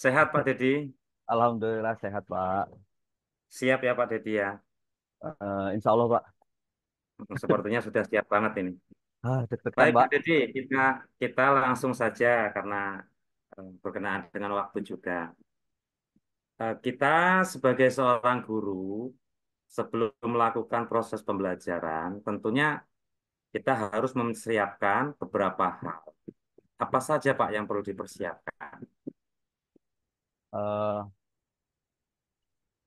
Sehat Pak Dedi? Alhamdulillah sehat Pak. Siap ya Pak Dedi ya? Insya Allah Pak. Sepertinya sudah siap banget ini. Deg-degan Baik Pak Pak. Dedi, kita langsung saja karena berkenaan dengan waktu juga. Kita sebagai seorang guru, sebelum melakukan proses pembelajaran, tentunya kita harus mempersiapkan beberapa hal. Apa saja Pak yang perlu dipersiapkan? Eh,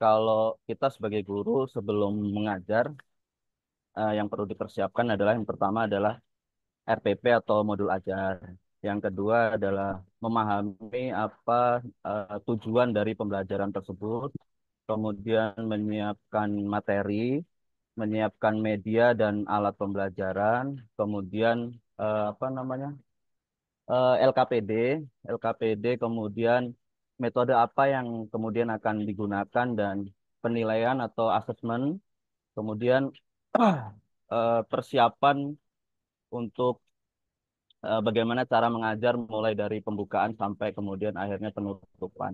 Kalau kita sebagai guru sebelum mengajar, yang perlu dipersiapkan adalah yang pertama adalah RPP atau modul ajar. Yang kedua adalah memahami apa tujuan dari pembelajaran tersebut, kemudian menyiapkan materi, menyiapkan media dan alat pembelajaran, kemudian apa namanya? LKPD, LKPD kemudian metode apa yang kemudian akan digunakan dan penilaian atau asesmen, kemudian persiapan untuk bagaimana cara mengajar mulai dari pembukaan sampai kemudian akhirnya penutupan.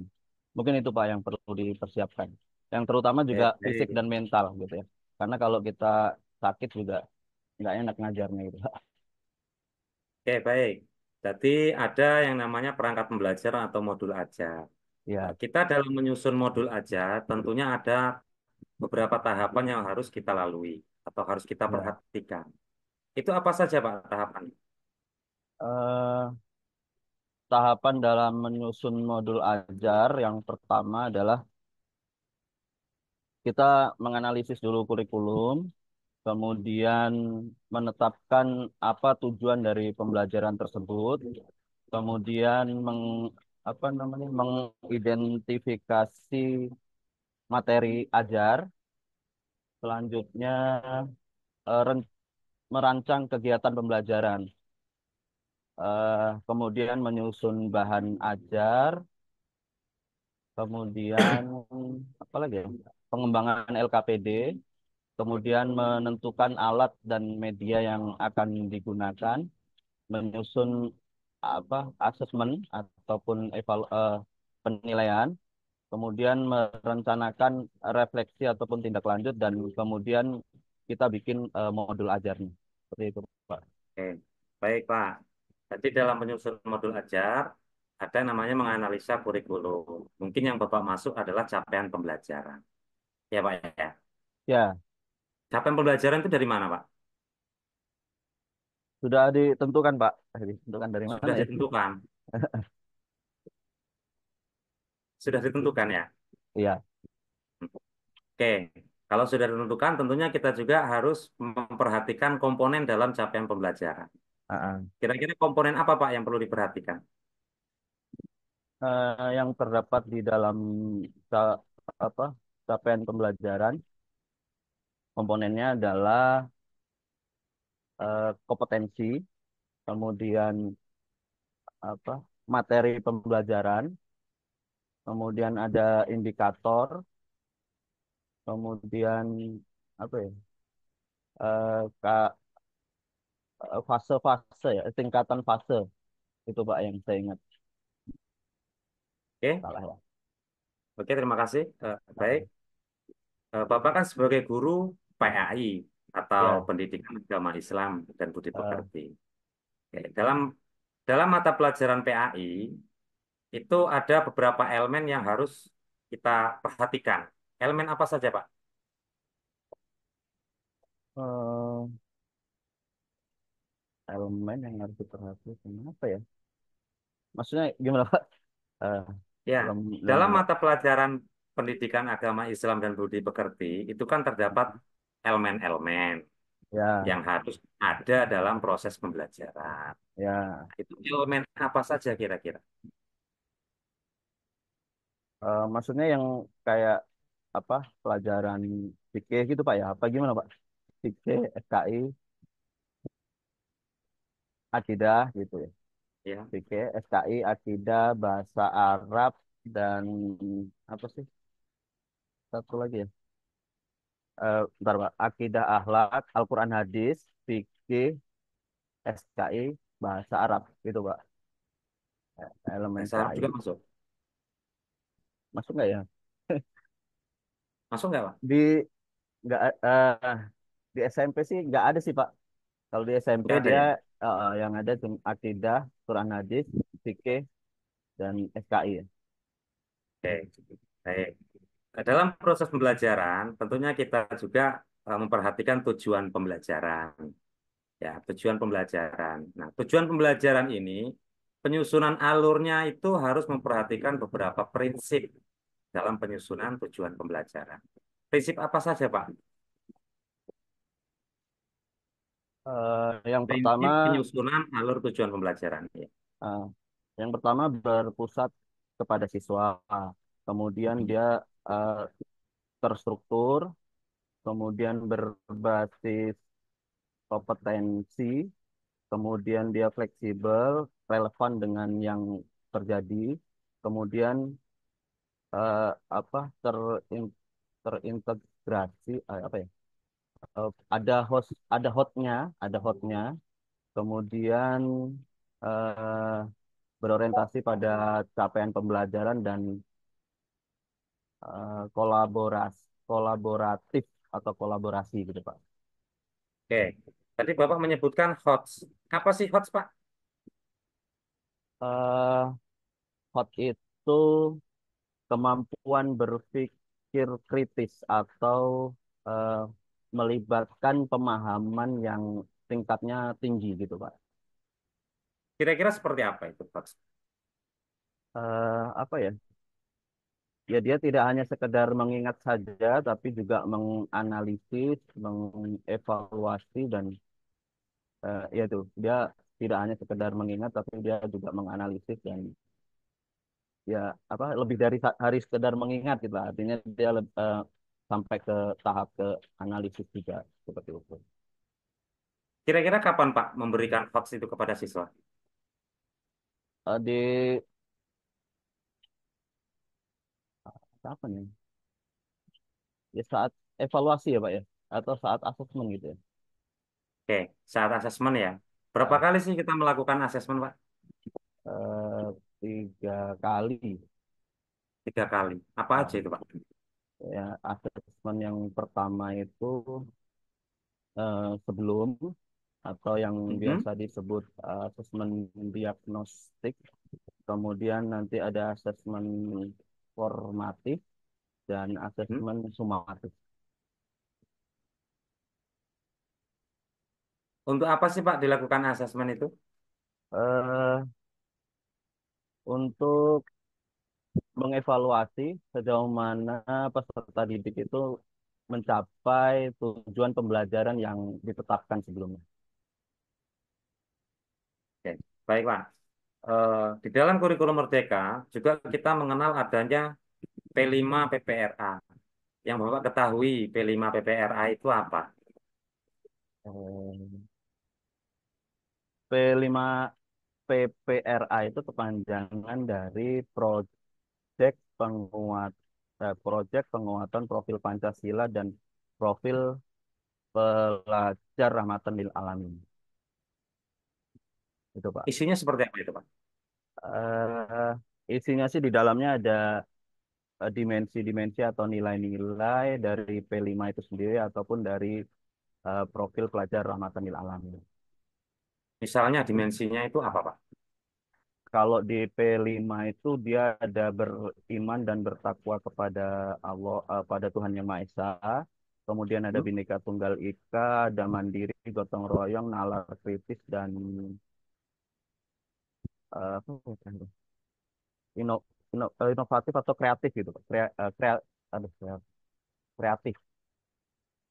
Mungkin itu Pak yang perlu dipersiapkan. Yang terutama juga fisik Baik. dan mental gitu ya. Karena kalau kita sakit juga nggak enak ngajarnya gitu. Oke, baik. Jadi ada yang namanya perangkat pembelajaran atau modul ajar. Ya, Kita dalam menyusun modul ajar tentunya ada beberapa tahapan yang harus kita lalui atau harus kita ya. perhatikan. Itu apa saja Pak tahapan? Eh, Tahapan dalam menyusun modul ajar yang pertama adalah kita menganalisis dulu kurikulum, kemudian menetapkan apa tujuan dari pembelajaran tersebut, kemudian apa namanya, mengidentifikasi materi ajar, selanjutnya merancang kegiatan pembelajaran, kemudian menyusun bahan ajar, kemudian apa lagi ya? Pengembangan LKPD, kemudian menentukan alat dan media yang akan digunakan, menyusun apa asesmen ataupun penilaian, kemudian merencanakan refleksi ataupun tindak lanjut dan kemudian kita bikin modul ajarnya. Seperti itu, Pak. Oke, baik Pak. Jadi dalam menyusun modul ajar ada yang namanya menganalisa kurikulum. Mungkin yang Bapak masuk adalah capaian pembelajaran. Ya Pak ya. Ya, Capaian pembelajaran itu dari mana Pak? sudah ditentukan, Pak. Ditentukan dari mana Sudah ya? ditentukan. Sudah ditentukan ya. Iya. Oke, kalau sudah ditentukan, tentunya kita juga harus memperhatikan komponen dalam capaian pembelajaran. Ah, Kira-kira komponen apa Pak yang perlu diperhatikan? yang terdapat di dalam ca- apa capaian pembelajaran komponennya adalah kompetensi, kemudian apa materi pembelajaran, kemudian ada indikator, kemudian apa ya fase-fase ya, tingkatan fase itu Pak yang saya ingat Oke, salah ya. oke, terima kasih. Baik, Ah, Bapak kan sebagai guru PAI atau ya, Pendidikan Agama Islam dan Budi eh, Pekerti. Oke, dalam mata pelajaran PAI itu ada beberapa elemen yang harus kita perhatikan. Elemen apa saja Pak? eh, elemen yang harus diperhatikan apa ya? Maksudnya gimana Pak? Eh, Ya, belum belum dalam agak mata pelajaran Pendidikan Agama Islam dan Budi Pekerti itu kan terdapat elemen-elemen ya, yang harus ada dalam proses pembelajaran. ya. Itu elemen apa saja kira-kira? Maksudnya yang kayak apa pelajaran fikih gitu Pak ya? Apa gimana Pak? Fikih, SKI, akidah gitu ya. Ya, Fikih, SKI, akidah, bahasa Arab dan apa sih? Satu lagi ya. Bentar Pak. Akidah, akhlak, Al-Quran, hadis, fikih, SKI, bahasa Arab gitu Pak. Elemen bahasa Arab juga PAI. masuk. Masuk nggak ya? Masuk nggak Pak? Di nggak di SMP sih nggak ada sih Pak. Kalau di SMP Nggak ada dia ya? yang ada cuma akidah, Quran hadis, fikih dan SKI ya. Oke, baik. Dalam proses pembelajaran, tentunya kita juga memperhatikan tujuan pembelajaran. Ya, tujuan pembelajaran. Nah, tujuan pembelajaran ini, penyusunan alurnya itu harus memperhatikan beberapa prinsip dalam penyusunan tujuan pembelajaran. Prinsip apa saja, Pak? Yang pertama, Prinsip penyusunan alur tujuan pembelajaran. Ya. eh, yang pertama berpusat kepada siswa. Kemudian dia eh, terstruktur, kemudian berbasis kompetensi, kemudian dia fleksibel, relevan dengan yang terjadi, kemudian eh, apa terintegrasi apa ya? Ada hotnya, ada hotnya, kemudian eh, berorientasi pada capaian pembelajaran dan kolaboratif atau kolaborasi gitu Pak. Oke. Tadi Bapak menyebutkan HOTS. Apa sih HOTS, Pak? Eh, hot itu kemampuan berpikir kritis atau eh, melibatkan pemahaman yang tingkatnya tinggi gitu Pak. Kira-kira seperti apa itu HOTS? Apa ya? Ya dia tidak hanya sekedar mengingat saja, tapi juga menganalisis, mengevaluasi dan ya itu dia tidak hanya sekedar mengingat, tapi dia juga menganalisis dan ya apa lebih dari hari sekedar mengingat gitu lah. Artinya dia sampai ke tahap ke analisis juga seperti itu. Kira-kira kapan, Pak, memberikan HOTS itu kepada siswa? Di apa nih? Ya saat evaluasi ya Pak ya, atau saat asesmen gitu ya. Oke, saat asesmen ya. Berapa Ah, kali sih kita melakukan asesmen, Pak? eh, 3 kali. 3 kali. Apa aja Ah, itu, Pak? ya asesmen yang pertama itu sebelum atau yang Mhm, biasa disebut asesmen diagnostik, kemudian nanti ada asesmen formatif dan mhm. asesmen sumatif. Untuk apa sih, Pak, dilakukan asesmen itu? Eh, untuk mengevaluasi sejauh mana peserta didik itu mencapai tujuan pembelajaran yang ditetapkan sebelumnya. Oke, baik, Pak. Di dalam kurikulum Merdeka juga kita mengenal adanya P5 PPRA. Yang Bapak ketahui P5 PPRA itu apa? Eh, P5 PPRA itu kepanjangan dari Proyek Penguatan Profil Pancasila dan Profil Pelajar Rahmatan lil Alamin. Itu Pak. Isinya seperti apa itu, Pak? Eh, Isinya sih di dalamnya ada dimensi-dimensi atau nilai-nilai dari P5 itu sendiri ataupun dari profil pelajar rahmatan lil alamin. Misalnya dimensinya itu apa, Pak? Kalau di P5 itu dia ada beriman dan bertakwa kepada Allah, pada Tuhan Yang Maha Esa. Kemudian ada Hmm? Bhinneka Tunggal Ika, ada mandiri, gotong royong, nalar kritis dan apa ya, inovatif atau kreatif gitu, Pak. Aduh, kreatif.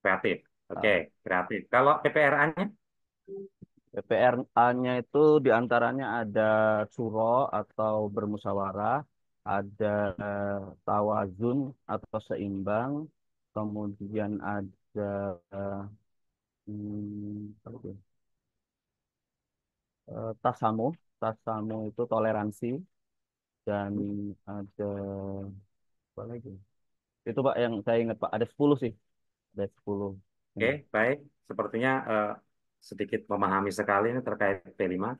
Kreatif. Oke, Uh, kreatif. Kalau PPRA-nya? PPRA-nya itu diantaranya ada suro atau bermusyawarah, ada tawazun atau seimbang, kemudian ada apa itu? Tasamuh, tasamuh itu toleransi dan ada apa lagi? Itu Pak yang saya ingat Pak, ada 10 sih, ada 10 Oke, ini. baik. Sepertinya sedikit memahami sekali ini terkait P5.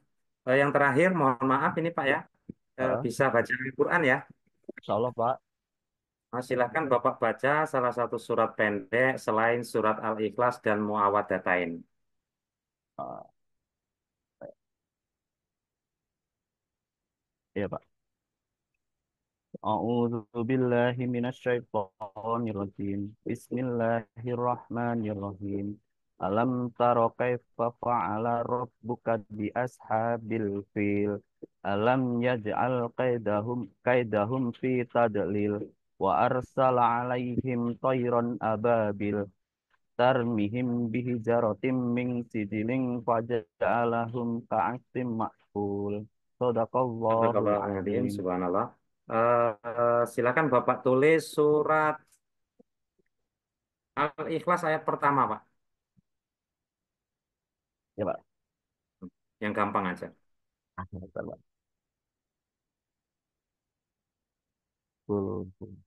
Yang terakhir, mohon maaf ini Pak ya, Uh, bisa baca Al-Quran ya. Insya Allah Pak, Silakan Bapak baca salah satu surat pendek selain surat Al-Ikhlas dan Muawwadzatain. Ah, iya Pak. A'udzu billahi minasyaitonir rajim. Bismillahirrahmanirrahim. Alam tara kaifa fa'ala rabbuka bi ashabil fil? Alam yaj'al kaidahum fi tadlil wa arsala 'alaihim tayran ababil tarmihim bihijaratim min sijilin faja'alahum ka'asfin ma'kul. Shadaqallahul Astagfirullahaladzim, azim. subhanallah. Silakan Bapak tulis surat Al-Ikhlas ayat pertama, Pak. Ya Pak. Yang gampang aja. Ah, bentar, Pak. Full, full.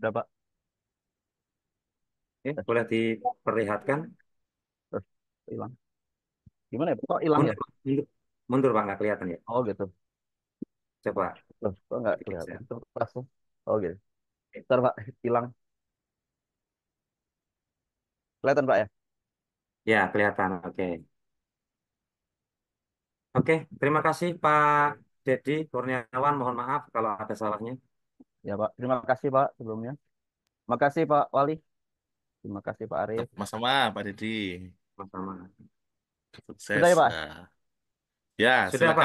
Udah Pak. Tes, Boleh diperlihatkan? tes. Hilang. Gimana ya Pak? Kok hilang ya? Mundur, mundur, mundur Pak, nggak kelihatan ya. Oh gitu. Coba. Loh, kok nggak Dikit kelihatan? saja. Tuh, pas. Oh gitu. Bentar Pak, hilang. Kelihatan Pak ya? Ya, kelihatan. Oke. Oke, terima kasih Pak Dedi Kurniawan. Mohon maaf kalau ada salahnya. Ya Pak. Terima kasih Pak sebelumnya. Terima kasih Pak Wali. Terima kasih Pak Arif. Sama-sama, Pak Didi. Sama-sama. Sudah ya Sukses. Pak? Ya, Sudah silakan. Pak.